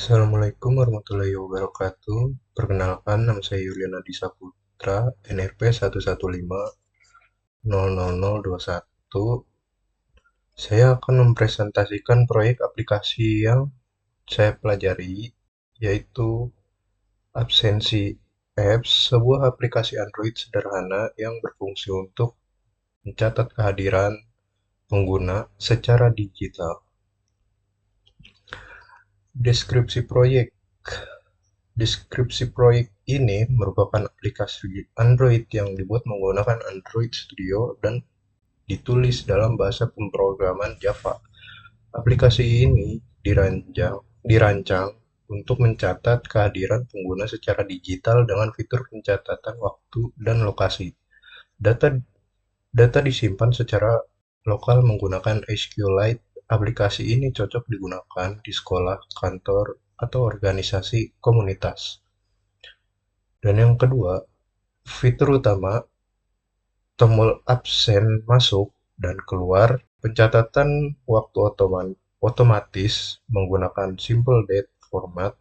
Assalamualaikum warahmatullahi wabarakatuh. Perkenalkan, nama saya Yuliana Disaputra, NRP 115000021. Saya akan mempresentasikan proyek aplikasi yang saya pelajari, yaitu Absensi Apps, sebuah aplikasi Android sederhana yang berfungsi untuk mencatat kehadiran pengguna secara digital. Deskripsi proyek. Deskripsi proyek ini merupakan aplikasi Android yang dibuat menggunakan Android Studio dan ditulis dalam bahasa pemrograman Java. Aplikasi ini dirancang untuk mencatat kehadiran pengguna secara digital dengan fitur pencatatan waktu dan lokasi. Data data disimpan secara lokal menggunakan SQLite. Aplikasi ini cocok digunakan di sekolah, kantor, atau organisasi komunitas. Dan yang kedua, fitur utama tombol absen masuk dan keluar, pencatatan waktu otomatis menggunakan simple date format.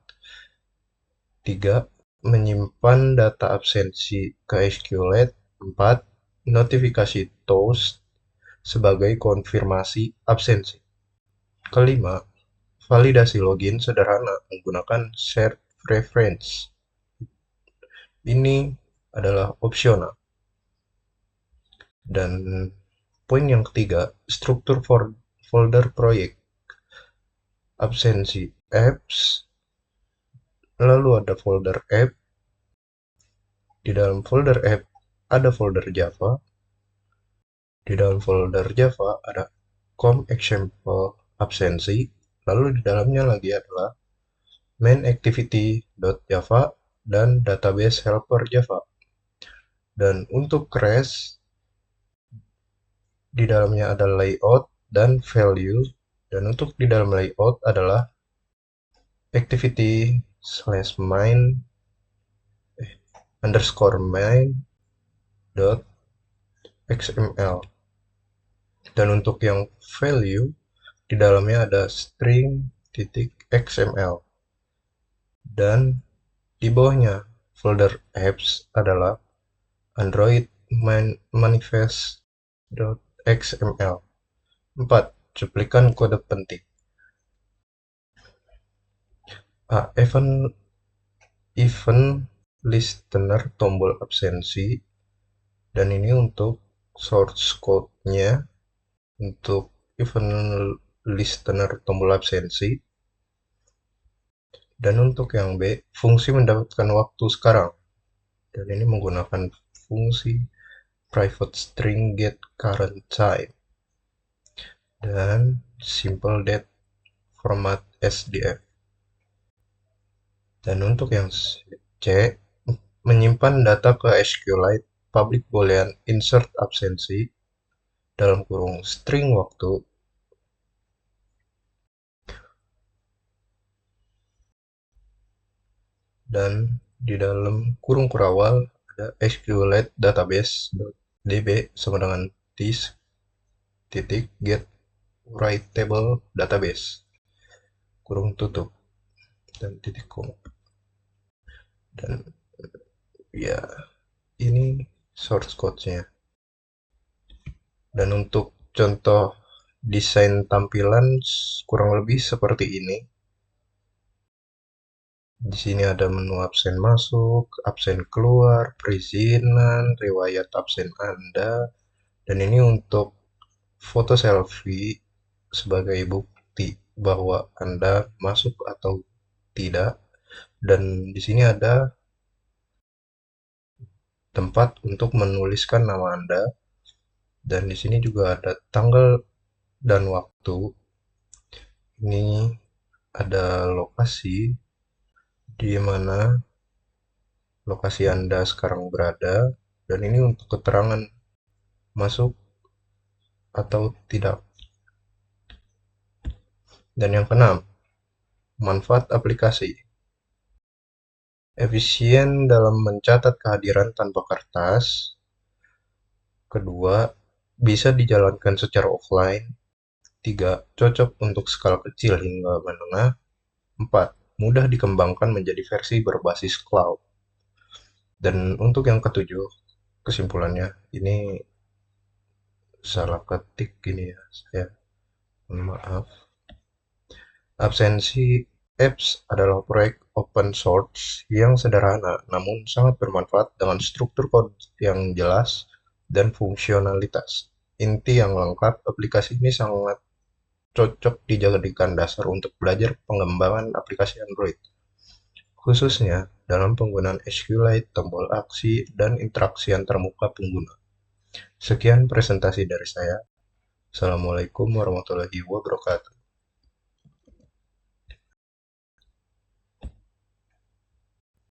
3. Menyimpan data absensi ke SQLite. 4. Notifikasi toast sebagai konfirmasi absensi. Kelima, validasi login sederhana menggunakan shared preference. Ini adalah opsional. Dan poin yang ketiga, struktur folder proyek. Absensi apps, lalu ada folder app. Di dalam folder app ada folder Java. Di dalam folder Java ada com example absensi. Lalu di dalamnya lagi adalah main activity.java dan database helper Java. Dan untuk crash, di dalamnya ada layout dan value. Dan untuk di dalam layout adalah activity/main _main dot xml. Dan untuk yang value, di dalamnya ada string.xml. Dan di bawahnya folder apps adalah Android manifest.xml. 4. Cuplikan kode penting. Event listener tombol absensi, dan ini untuk source code-nya untuk event listener tombol absensi. Dan untuk yang B, fungsi mendapatkan waktu sekarang, dan ini menggunakan fungsi private string get current time dan simple date format SDF. Dan untuk yang C, menyimpan data ke SQLite public boolean insert absensi dalam kurung string waktu. Dan di dalam kurung kurawal ada SQLite database.db sama dengan this titik get writable database kurung tutup dan titik koma. Dan ya, ini source code-nya. Dan untuk contoh desain tampilan kurang lebih seperti ini. Di sini ada menu absen masuk, absen keluar, perizinan, riwayat absen Anda, dan ini untuk foto selfie sebagai bukti bahwa Anda masuk atau tidak. Dan di sini ada tempat untuk menuliskan nama Anda, dan di sini juga ada tanggal dan waktu. Ini ada lokasi di mana lokasi Anda sekarang berada, dan ini untuk keterangan masuk atau tidak. Dan yang keenam, manfaat aplikasi. Efisien dalam mencatat kehadiran tanpa kertas. Kedua, bisa dijalankan secara offline. 3. Cocok untuk skala kecil hingga menengah. 4. mudah dikembangkan menjadi versi berbasis cloud. Dan untuk yang ketujuh, kesimpulannya, ini salah ketik gini ya, saya mohon maaf. Absensi Apps adalah proyek open source yang sederhana namun sangat bermanfaat dengan struktur kode yang jelas dan fungsionalitas inti yang lengkap. Aplikasi ini sangat cocok dijadikan dasar untuk belajar pengembangan aplikasi Android, khususnya dalam penggunaan SQLite, tombol aksi, dan interaksi antarmuka pengguna. Sekian presentasi dari saya. Assalamualaikum warahmatullahi wabarakatuh.